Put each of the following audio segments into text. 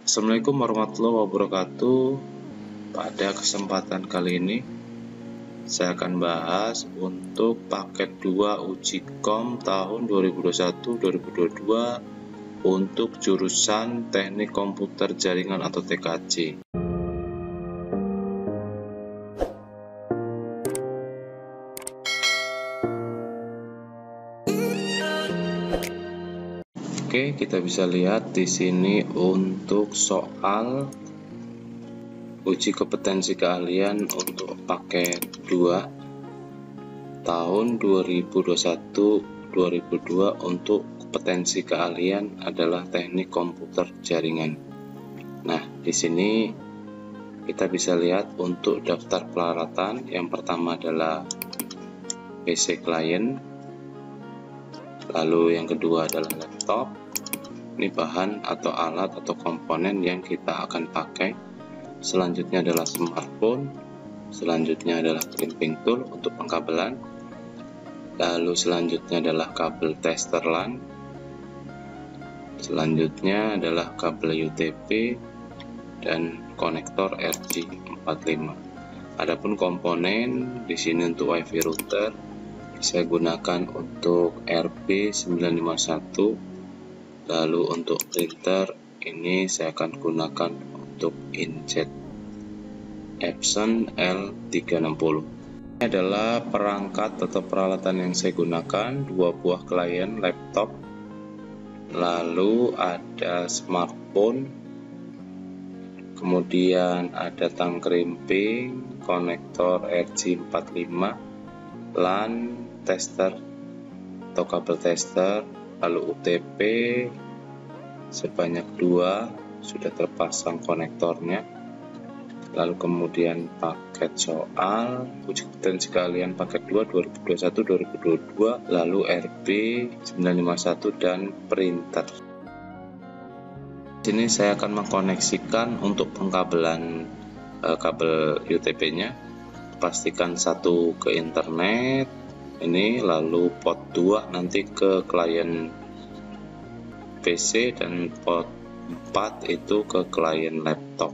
Assalamualaikum warahmatullahi wabarakatuh. Pada kesempatan kali ini saya akan bahas untuk paket 2 uji kom tahun 2021-2022 untuk jurusan Teknik Komputer Jaringan atau TKJ. Oke, kita bisa lihat di sini untuk soal uji kompetensi keahlian untuk paket 2 tahun 2021-2022 untuk kompetensi keahlian adalah teknik komputer jaringan. Nah, di sini kita bisa lihat untuk daftar peralatan. Yang pertama adalah PC client, lalu yang kedua adalah laptop. Ini bahan atau alat atau komponen yang kita akan pakai. Selanjutnya adalah smartphone, selanjutnya adalah crimping tool untuk pengkabelan, lalu selanjutnya adalah kabel tester LAN, selanjutnya adalah kabel UTP dan konektor RJ45. Adapun komponen di sini untuk WiFi router saya gunakan untuk RB951. Lalu untuk printer ini saya akan gunakan untuk inkjet Epson L360. Ini adalah perangkat atau peralatan yang saya gunakan, 2 buah klien laptop, lalu ada smartphone, kemudian ada tang crimping, konektor RJ45, LAN, tester atau kabel tester, lalu UTP sebanyak 2 sudah terpasang konektornya. Lalu kemudian paket soal uji kompetensi keahlian paket 2 2021-2022, lalu RB951 dan printer. Di sini saya akan mengkoneksikan untuk pengkabelan kabel UTP-nya. Pastikan satu ke internet ini, lalu port 2 nanti ke klien PC dan port 4 itu ke klien laptop.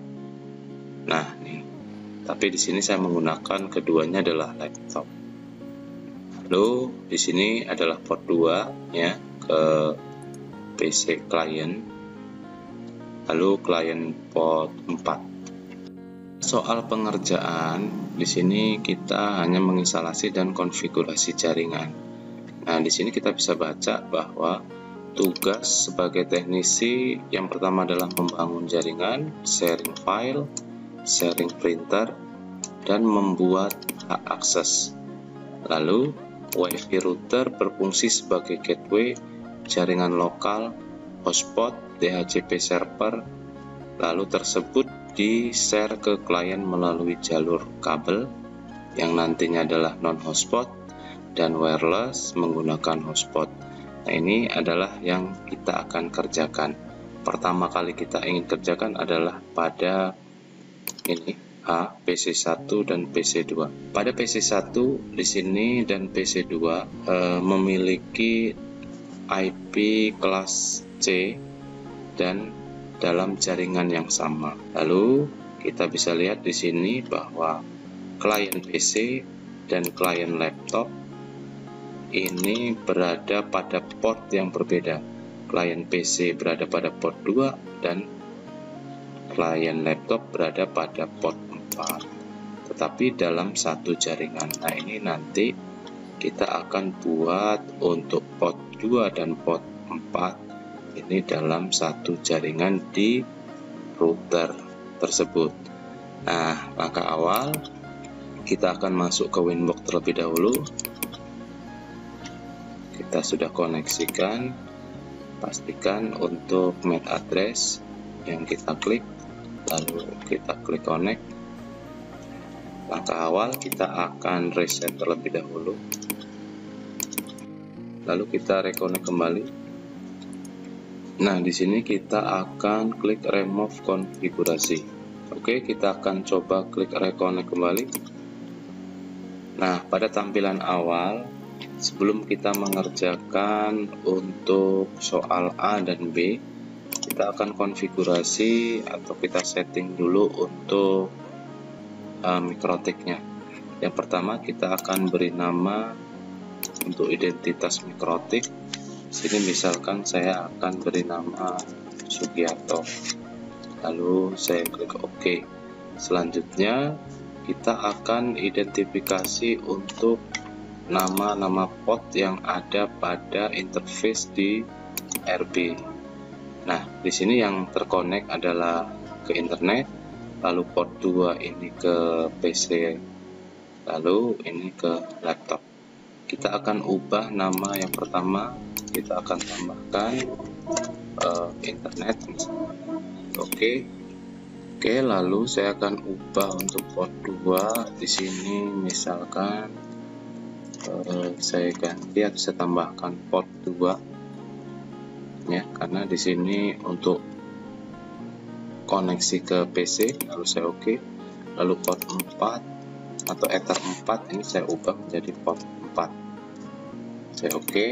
Nah, nih. Tapi di sini saya menggunakan keduanya adalah laptop. Lalu di sini adalah port 2 ya ke PC klien. Lalu klien port 4. Soal pengerjaan, di sini kita hanya menginstalasi dan konfigurasi jaringan. Nah, di sini kita bisa baca bahwa tugas sebagai teknisi yang pertama adalah membangun jaringan, sharing file, sharing printer, dan membuat hak akses. Lalu, WiFi router berfungsi sebagai gateway, jaringan lokal, hotspot, DHCP server, lalu tersebut di-share ke klien melalui jalur kabel yang nantinya adalah non-hotspot dan wireless menggunakan hotspot. Nah, ini adalah yang kita akan kerjakan. Pertama kali kita ingin kerjakan adalah pada ini PC1 dan PC2. Pada PC1 di sini dan PC2 memiliki IP kelas C dan dalam jaringan yang sama. Lalu kita bisa lihat di sini bahwa klien PC dan klien laptop ini berada pada port yang berbeda. Klien PC berada pada port 2 dan klien laptop berada pada port 4. Tetapi dalam satu jaringan. Nah, ini nanti kita akan buat untuk port 2 dan port 4 ini dalam satu jaringan di router tersebut. Nah, langkah awal kita akan masuk ke Winbox terlebih dahulu. Kita sudah koneksikan, pastikan untuk MAC address yang kita klik, lalu kita klik connect. Langkah awal kita akan reset terlebih dahulu, lalu kita reconnect kembali. Nah, di sini kita akan klik remove konfigurasi. Oke, kita akan coba klik reconnect kembali. Nah, pada tampilan awal sebelum kita mengerjakan untuk soal A dan B, kita kita akan konfigurasi atau kita setting dulu untuk mikrotiknya. Yang pertama kita akan beri nama untuk identitas mikrotik. Sini misalkan saya akan beri nama Sugiarto, lalu saya klik OK. Selanjutnya kita akan identifikasi untuk nama-nama port yang ada pada interface di RB. Nah, di sini yang terkonek adalah ke internet, lalu port 2 ini ke PC, lalu ini ke laptop. Kita akan ubah nama yang pertama, kita akan tambahkan internet. Oke, lalu saya akan ubah untuk port 2 di sini, misalkan saya ganti atau saya tambahkan port 2 ya, karena di sini untuk koneksi ke PC, lalu saya oke. Lalu port 4 atau ether 4 ini saya ubah menjadi port 4, saya oke.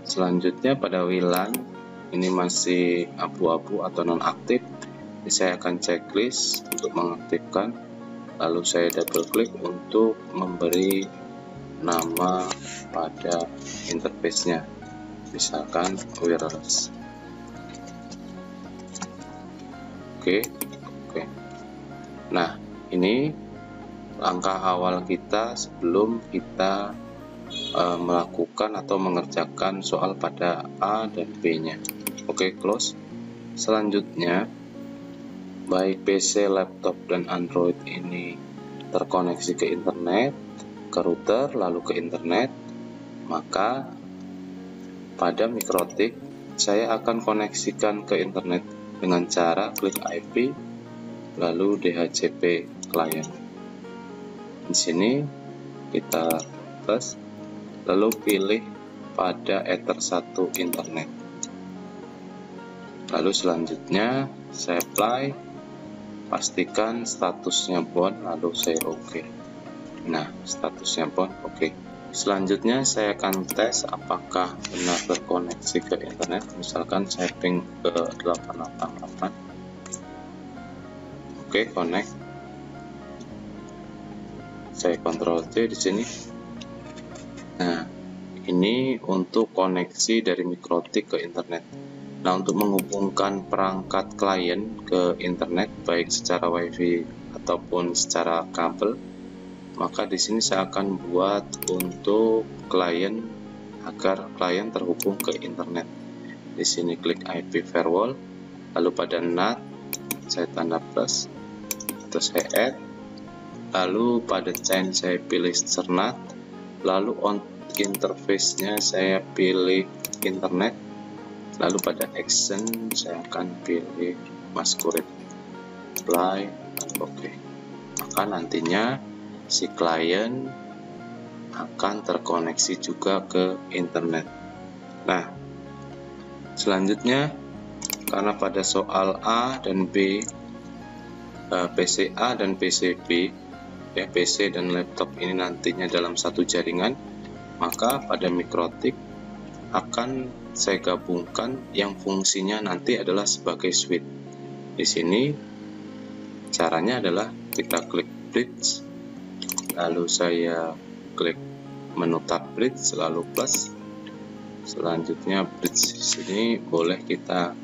Selanjutnya pada WLAN ini masih abu-abu atau nonaktif, saya akan checklist untuk mengaktifkan, lalu saya double klik untuk memberi nama pada interface-nya, misalkan wireless. Oke. Nah, ini langkah awal kita sebelum kita melakukan atau mengerjakan soal pada A dan B-nya. Oke, close. Selanjutnya, baik PC, laptop, dan Android ini terkoneksi ke internet, ke router, lalu ke internet, maka pada mikrotik saya akan koneksikan ke internet dengan cara klik IP, lalu DHCP client. Di sini kita plus, lalu pilih pada ether 1 internet. Lalu selanjutnya saya apply, pastikan statusnya bound, lalu saya oke. Nah, statusnya bound oke. Selanjutnya saya akan tes apakah benar terkoneksi ke internet. Misalkan saya ping ke 888. Oke, connect. Saya Ctrl C di sini. Nah, ini untuk koneksi dari mikrotik ke internet. Nah, untuk menghubungkan perangkat klien ke internet baik secara WiFi ataupun secara kabel, maka di sini saya akan buat untuk klien agar klien terhubung ke internet. Di sini klik IP firewall, lalu pada NAT saya tanda plus, terus saya add, lalu pada chain saya pilih Ethernet, lalu on interface-nya saya pilih internet, lalu pada action saya akan pilih masquerade, apply, oke. Maka nantinya si klien akan terkoneksi juga ke internet. Nah, selanjutnya karena pada soal A dan B, PC A dan PC B, ya, PC dan laptop ini nantinya dalam satu jaringan, maka pada mikrotik akan saya gabungkan yang fungsinya nanti adalah sebagai switch. Di sini caranya adalah kita klik bridge, lalu saya klik menu tab bridge, lalu plus. Selanjutnya bridge di sini boleh kita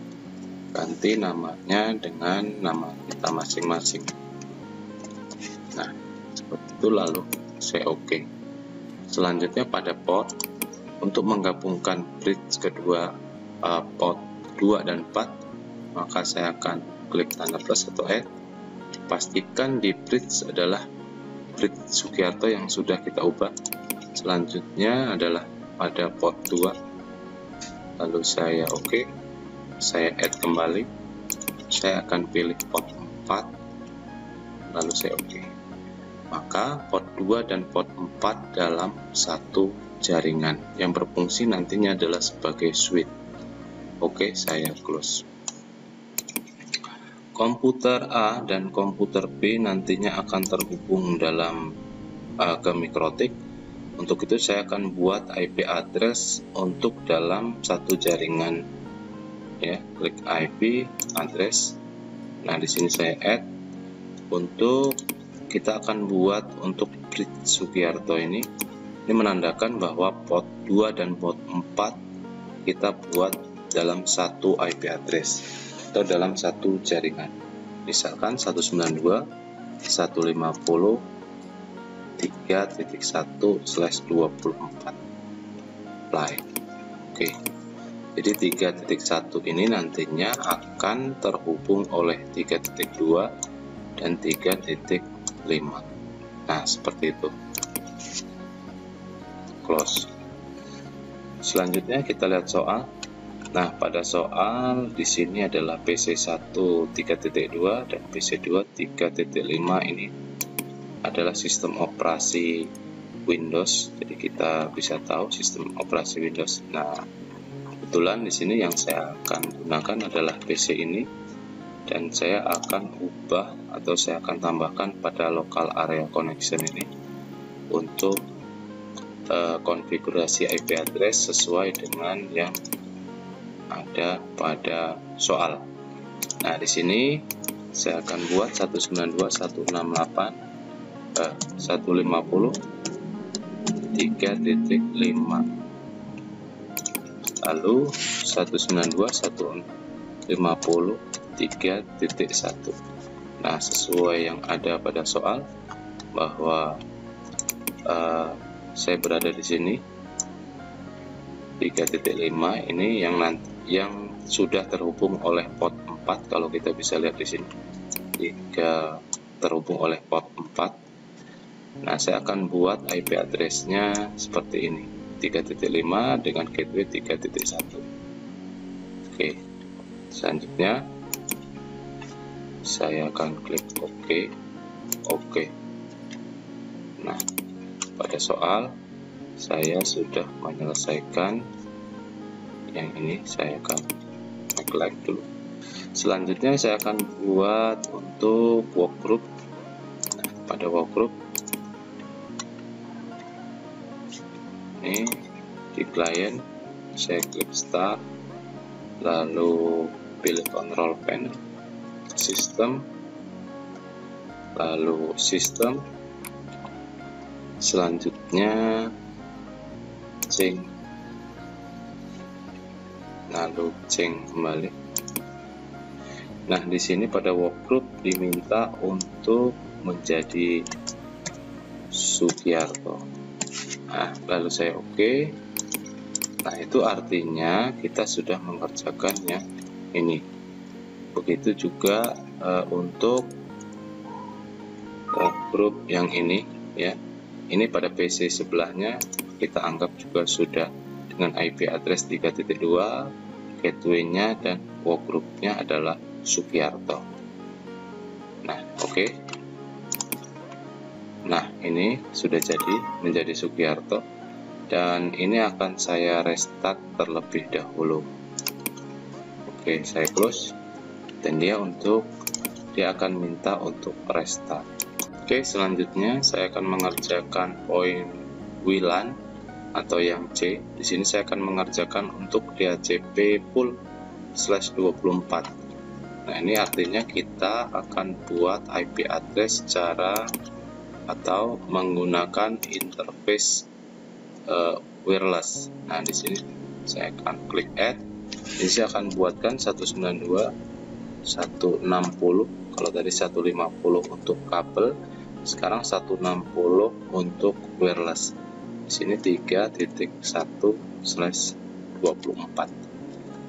ganti namanya dengan nama kita masing-masing. Nah, seperti itu, lalu saya oke. Selanjutnya pada port, untuk menggabungkan bridge kedua port 2 dan 4, maka saya akan klik tanda plus atau add. Pastikan di bridge adalah bridge Sugiarto yang sudah kita ubah. Selanjutnya adalah pada port 2, lalu saya oke. Saya add kembali, saya akan pilih port 4, lalu saya oke. Maka port 2 dan port 4 dalam satu jaringan yang berfungsi nantinya adalah sebagai switch. Oke, saya close. Komputer A dan komputer B nantinya akan terhubung dalam ke mikrotik. Untuk itu saya akan buat IP address untuk dalam satu jaringan ya, klik IP address. Nah, di sini saya add. Untuk kita akan buat untuk bridge Sugiarto ini menandakan bahwa port 2 dan port 4 kita buat dalam satu IP address atau dalam satu jaringan. Misalkan 192.150.3.1/24 apply. Oke. Jadi 3.1 ini nantinya akan terhubung oleh 3.2 dan 3.5. Nah, seperti itu. Close. Selanjutnya kita lihat soal. Nah, pada soal di sini adalah PC1 3.2 dan PC2 3.5. Ini adalah sistem operasi Windows. Jadi kita bisa tahu sistem operasi Windows. Nah, kebetulan di sini yang saya akan gunakan adalah PC ini, dan saya akan ubah atau saya akan tambahkan pada local area connection ini untuk konfigurasi IP address sesuai dengan yang ada pada soal. Nah, di sini saya akan buat 192.168.150.3.5, lalu 192.150.3.1. Nah, sesuai yang ada pada soal bahwa saya berada di sini 3.5 ini yang sudah terhubung oleh port 4. Kalau kita bisa lihat di sini 3 terhubung oleh port 4. Nah, saya akan buat IP address-nya seperti ini, 3.5 dengan gateway 3.1. Oke, selanjutnya saya akan klik OK. Nah, pada soal saya sudah menyelesaikan yang ini. Saya akan like dulu. Selanjutnya saya akan buat untuk workgroup. Nah, pada workgroup ini di client saya klik start, lalu pilih control panel, sistem, lalu sistem, selanjutnya change, lalu change kembali. Nah, di sini pada workgroup diminta untuk menjadi Sugiarto. Nah, lalu saya oke. Nah, itu artinya kita sudah mengerjakannya ini. Begitu juga untuk workgroup yang ini ya. Ini pada PC sebelahnya kita anggap juga sudah dengan IP address 3.2, gateway-nya dan workgroup-nya adalah Sugiarto. Nah, oke. Nah, ini sudah jadi menjadi Sugiarto, dan ini akan saya restart terlebih dahulu. Oke, saya close, dan dia akan minta untuk restart. Oke, selanjutnya saya akan mengerjakan poin WLAN atau yang C. Di sini saya akan mengerjakan untuk DHCP full /24. Nah, ini artinya kita akan buat IP address secara atau menggunakan interface wireless. Nah, di sini saya akan klik add. Ini saya akan buatkan 192.160. Kalau tadi 150 untuk kabel, sekarang 160 untuk wireless. Di sini 3.1/24.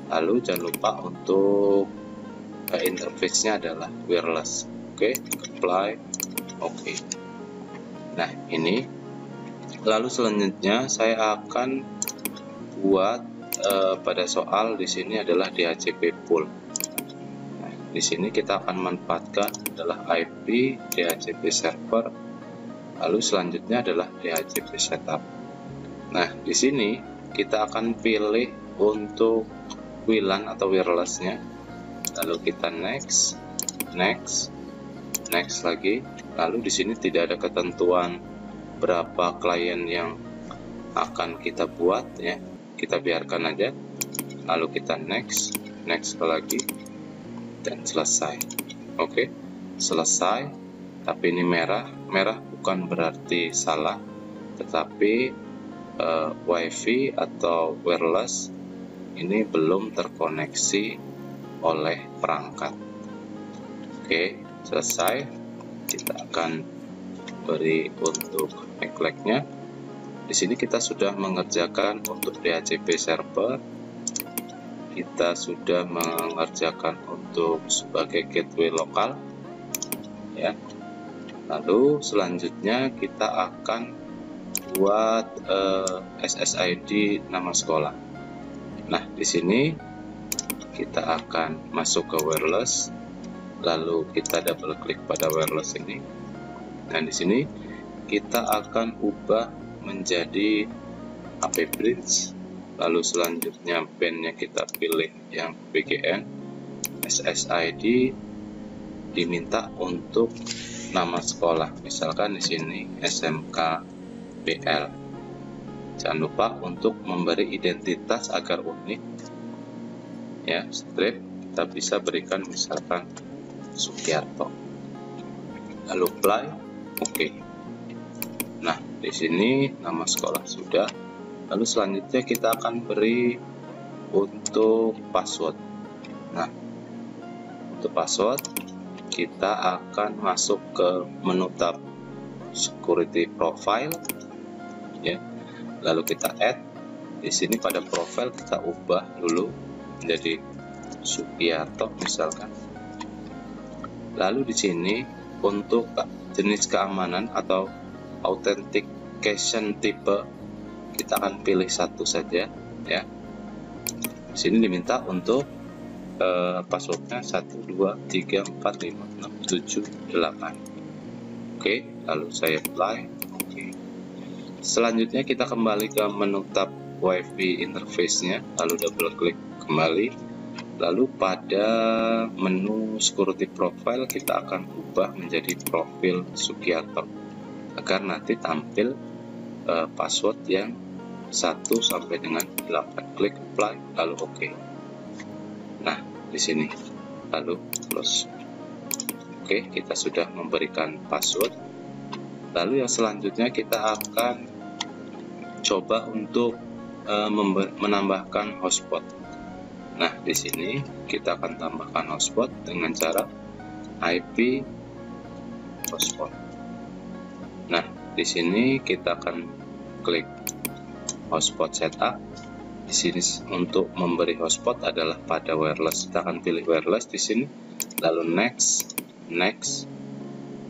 Lalu jangan lupa untuk interface-nya adalah wireless. Oke, apply. Oke. Nah, ini. Lalu selanjutnya saya akan buat pada soal di sini adalah DHCP full. Nah, di sini kita akan manfaatkan adalah IP DHCP server. Lalu selanjutnya adalah DHCP setup. Nah, di sini kita akan pilih untuk WLAN atau wireless-nya. Lalu kita next lagi. Lalu di sini tidak ada ketentuan berapa klien yang akan kita buat ya. Kita biarkan aja. Lalu kita next. next lagi, dan selesai. Oke, selesai. Tapi ini merah bukan berarti salah, tetapi WiFi atau wireless ini belum terkoneksi oleh perangkat. Oke, selesai. Kita akan beri untuk neglect-nya. Di sini kita sudah mengerjakan untuk DHCP server, kita sudah mengerjakan untuk sebagai gateway lokal, ya. Lalu selanjutnya kita akan buat SSID nama sekolah. Nah, di sini kita akan masuk ke wireless, lalu kita double klik pada wireless ini, dan di sini kita akan ubah menjadi HP Bridge. Lalu selanjutnya bandnya kita pilih yang BGN. SSID diminta untuk nama sekolah, misalkan di sini SMK BL. Jangan lupa untuk memberi identitas agar unik, ya. Strip kita bisa berikan misalkan Sugiarto, lalu apply. Oke. Nah, di sini nama sekolah sudah. Lalu selanjutnya kita akan beri untuk password. Nah, untuk password kita akan masuk ke menu tab security profile, ya. Lalu kita add. Di sini pada profile kita ubah dulu menjadi Sugiarto misalkan. Lalu di sini untuk jenis keamanan atau authentication type kita akan pilih satu saja, ya. Di sini diminta untuk passwordnya 1 2 3 4 5 6 7 8. Oke, lalu saya apply. Oke. Selanjutnya kita kembali ke menu tab WiFi interface-nya, lalu double klik kembali. Lalu pada menu security profile kita akan ubah menjadi profil Sugiarto agar nanti tampil password yang 1 sampai dengan 8. Klik apply, lalu oke. Nah, di sini lalu close. Oke, kita sudah memberikan password. Lalu yang selanjutnya kita akan coba untuk menambahkan hotspot. Nah, di sini kita akan tambahkan hotspot dengan cara IP hotspot. Nah, di sini kita akan klik hotspot setup. Di sini untuk memberi hotspot adalah pada wireless. Kita akan pilih wireless di sini, lalu next.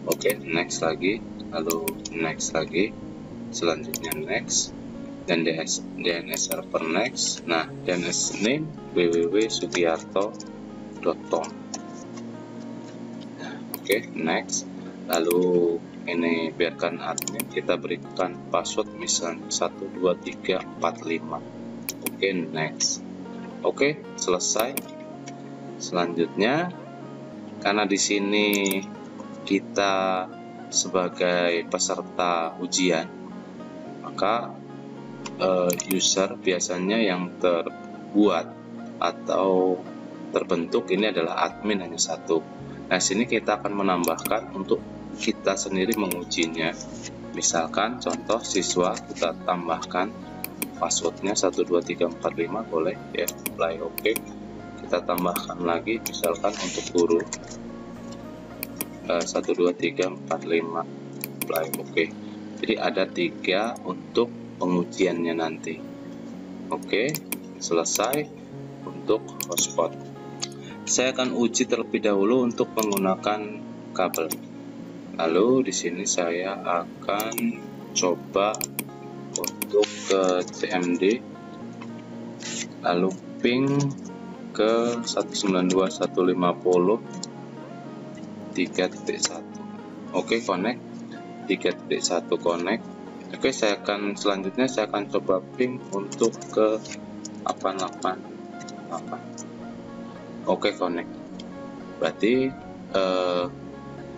Oke, next lagi, lalu next lagi, selanjutnya next, dan DNS server next. Nah, DNS name www.sugiarto.com. Nah, oke, next. Lalu ini biarkan admin, kita berikan password misalnya 1 2 3 4 5. Oke, next. Oke, selesai. Selanjutnya, karena di sini kita sebagai peserta ujian, maka user biasanya yang terbuat atau terbentuk ini adalah admin hanya satu. Nah, sini kita akan menambahkan untuk kita sendiri mengujinya. Misalkan contoh siswa, kita tambahkan passwordnya 1 2 3 4 5, boleh ya, apply. Oke. Kita tambahkan lagi misalkan untuk guru 1 2 3 4 5, apply. Oke. Jadi ada 3 untuk pengujiannya nanti. Oke, selesai untuk hotspot. Saya akan uji terlebih dahulu untuk menggunakan kabel. Lalu di sini saya akan coba untuk ke CMD, lalu ping ke 192.150 3.1. Oke, connect 3.1 connect. Oke, selanjutnya saya akan coba ping untuk ke 888. Oke, connect. Berarti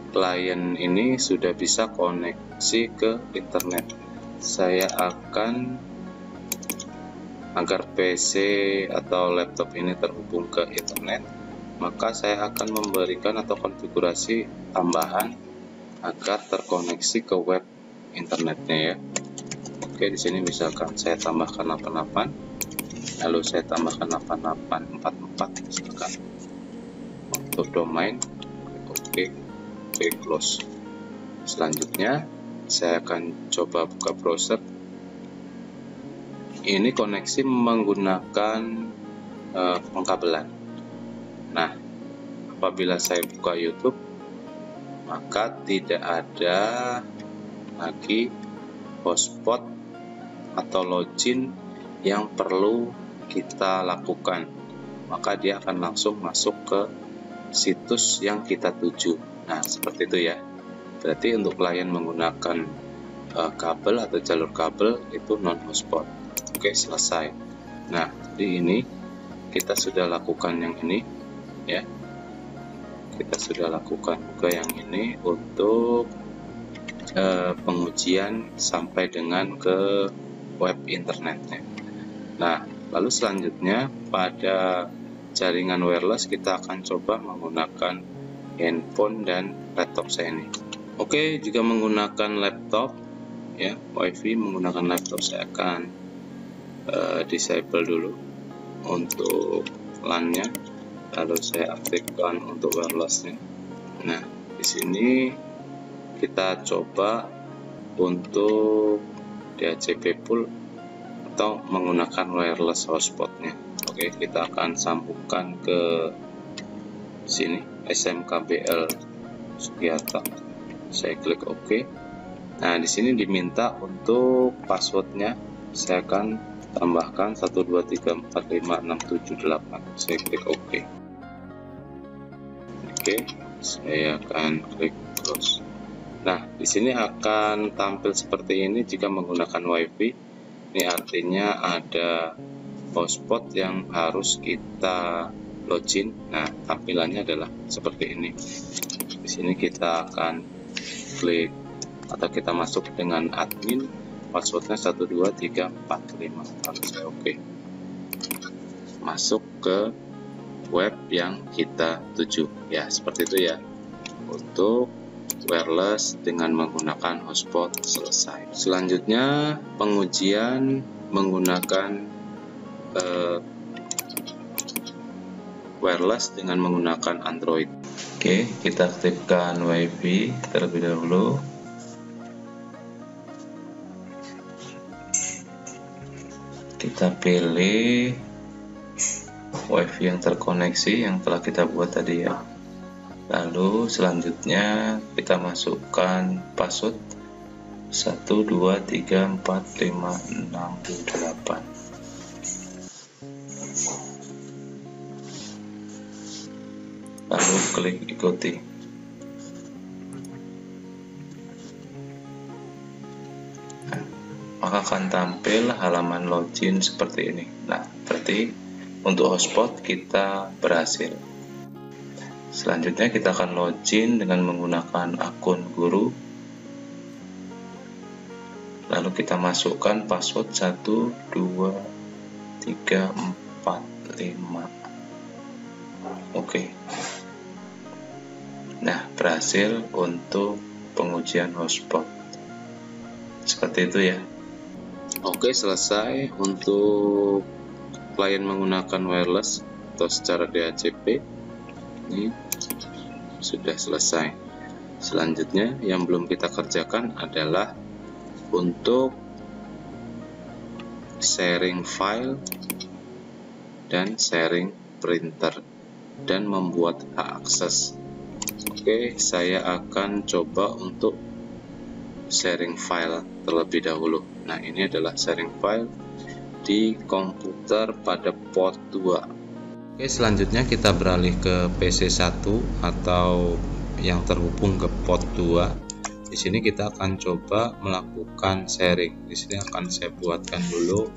klien ini sudah bisa koneksi ke internet. Saya akan agar PC atau laptop ini terhubung ke internet, maka saya akan memberikan atau konfigurasi tambahan agar terkoneksi ke web internetnya ya. Oke, di sini misalkan saya tambahkan 88, lalu saya tambahkan 8844 misalkan untuk domain. Oke, close. Selanjutnya saya akan coba buka browser. Ini koneksi menggunakan pengkabelan. Nah, apabila saya buka YouTube, maka tidak ada lagi hotspot atau login yang perlu kita lakukan, maka dia akan langsung masuk ke situs yang kita tuju. Nah, seperti itu ya. Berarti untuk klien menggunakan kabel atau jalur kabel itu non hotspot. Oke, selesai. Nah, di ini kita sudah lakukan yang ini ya. Kita sudah lakukan juga yang ini untuk pengujian sampai dengan ke web internetnya. Nah, lalu selanjutnya pada jaringan wireless kita akan coba menggunakan handphone dan laptop saya ini. Oke, jika menggunakan laptop ya, WiFi menggunakan laptop, saya akan disable dulu untuk LAN-nya, lalu saya aktifkan untuk wireless-nya. Nah, di sini kita coba untuk DHCP pool atau menggunakan wireless hotspot-nya. Oke, kita akan sambungkan ke sini SMKBL Sugiarto. Saya klik OK. Nah, di sini diminta untuk passwordnya. Saya akan tambahkan 123456788. Saya klik OK. Oke, saya akan klik close. Nah, di sini akan tampil seperti ini jika menggunakan WiFi. Ini artinya ada hotspot yang harus kita login. Nah, tampilannya adalah seperti ini. Di sini kita akan klik atau kita masuk dengan admin, passwordnya 12345. Lalu saya OK. Masuk ke web yang kita tuju. Ya, seperti itu ya. Untuk wireless dengan menggunakan hotspot selesai. Selanjutnya pengujian menggunakan wireless dengan menggunakan Android. Oke, kita aktifkan WiFi terlebih dahulu. Kita pilih WiFi yang terkoneksi yang telah kita buat tadi ya. Lalu selanjutnya kita masukkan password 123456788. Lalu klik ikuti. Maka akan tampil halaman login seperti ini. Nah, berarti untuk hotspot kita berhasil. Selanjutnya kita akan login dengan menggunakan akun guru. Lalu kita masukkan password 12345. Oke. Nah, berhasil untuk pengujian hotspot. Seperti itu ya. Oke, selesai untuk klien menggunakan wireless atau secara DHCP. Ini sudah selesai. Selanjutnya yang belum kita kerjakan adalah untuk sharing file dan sharing printer dan membuat hak akses. Oke, saya akan coba untuk sharing file terlebih dahulu. Nah, ini adalah sharing file di komputer pada port 2. Oke, selanjutnya kita beralih ke PC 1 atau yang terhubung ke port 2. Di sini kita akan coba melakukan sharing. Di sini akan saya buatkan dulu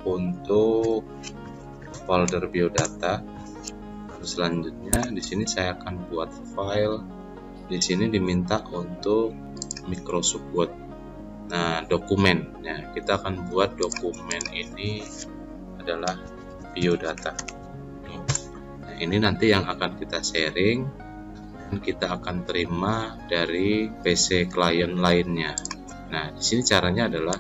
untuk folder biodata. Lalu selanjutnya di sini saya akan buat file. Di sini diminta untuk Microsoft Word. dokumen. Nah, kita akan buat dokumen ini adalah biodata. Nah, ini nanti yang akan kita sharing dan kita akan terima dari PC klien lainnya. Nah, di sini caranya adalah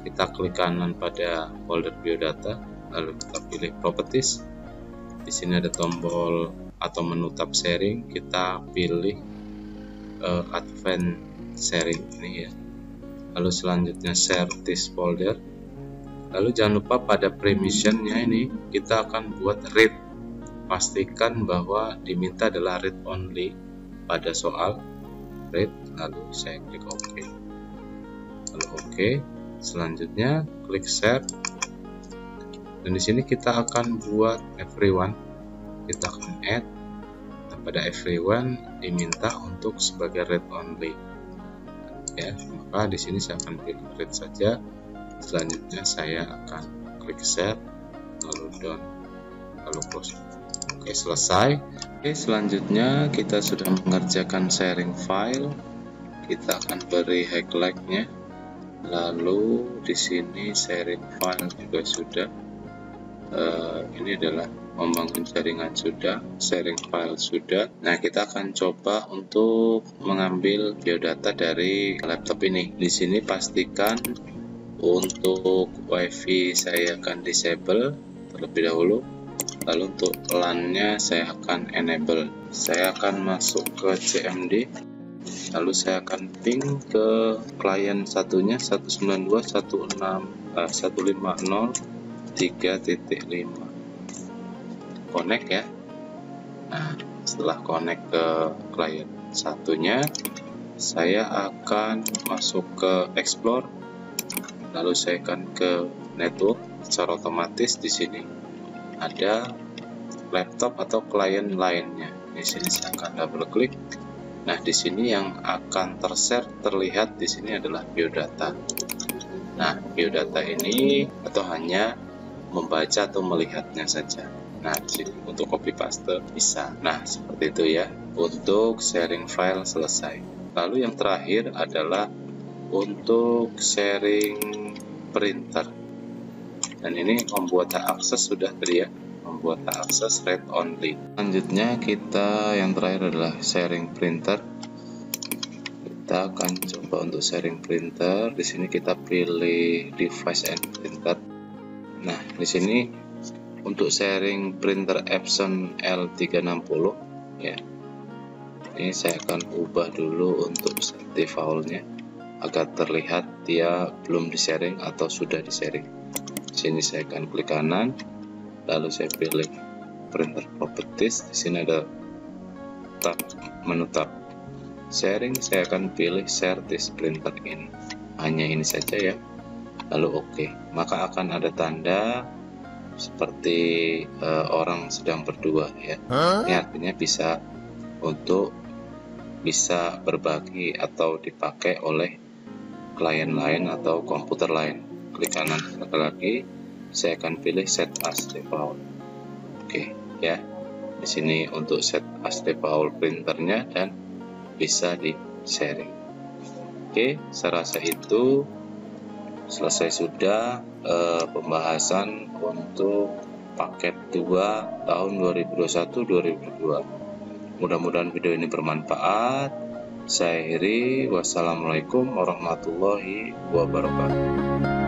kita klik kanan pada folder biodata, lalu kita pilih properties. Di sini ada tombol atau menu tab sharing, kita pilih advanced sharing ini ya. Lalu selanjutnya share this folder. Lalu jangan lupa pada permissionnya ini kita akan buat read. Pastikan bahwa diminta adalah read only pada soal read. Lalu saya klik OK. Lalu OK. Selanjutnya klik share. Dan di sini kita akan buat everyone. Kita akan add. Dan pada everyone diminta untuk sebagai read only. Ya, maka di sini saya akan pilih read saja. Selanjutnya saya akan klik share, lalu done, lalu close. Oke, selesai. Oke, selanjutnya kita sudah mengerjakan sharing file. Kita akan beri highlight-nya. Lalu di sini sharing file juga sudah. Ini adalah membangun jaringan sudah, sharing file sudah. Nah, kita akan coba untuk mengambil biodata dari laptop ini. Di sini pastikan untuk WiFi saya akan disable terlebih dahulu. Lalu untuk LAN-nya saya akan enable. Saya akan masuk ke CMD. Lalu saya akan ping ke klien satunya 192.150.3.5. Connect ya. Nah, setelah connect ke klien satunya, saya akan masuk ke explore. Lalu saya akan ke network. Secara otomatis di sini ada laptop atau klien lainnya. Di sini saya akan double klik. Nah, di sini yang akan tershare terlihat di sini adalah biodata. Nah, biodata ini atau hanya membaca atau melihatnya saja. Nah, di sini untuk copy paste bisa. Nah, seperti itu ya. Untuk sharing file selesai. Lalu yang terakhir adalah untuk sharing printer. Dan ini membuat hak akses sudah tadi ya. Membuat akses read only. Selanjutnya kita yang terakhir adalah sharing printer. Kita akan coba untuk sharing printer. Di sini kita pilih device and printer. Nah, di sini untuk sharing printer Epson L360 ya. Ini saya akan ubah dulu untuk default-nya agar terlihat dia belum di-sharing atau sudah di-sharing. Di sini saya akan klik kanan. Lalu saya pilih printer properties. Di sini ada tab menu tab sharing. Saya akan pilih share this printer ini. Hanya ini saja ya. Lalu OK. Maka akan ada tanda seperti orang sedang berdua ya. Ini artinya bisa berbagi atau dipakai oleh klien lain atau komputer lain. Klik kanan sekali lagi. Saya akan pilih set as default. Oke ya. Di sini untuk set as default printernya dan bisa di sharing. Oke, saya rasa itu selesai sudah pembahasan untuk paket 2 tahun 2021-2022. Mudah-mudahan video ini bermanfaat. Saya akhiri. Wassalamualaikum warahmatullahi wabarakatuh.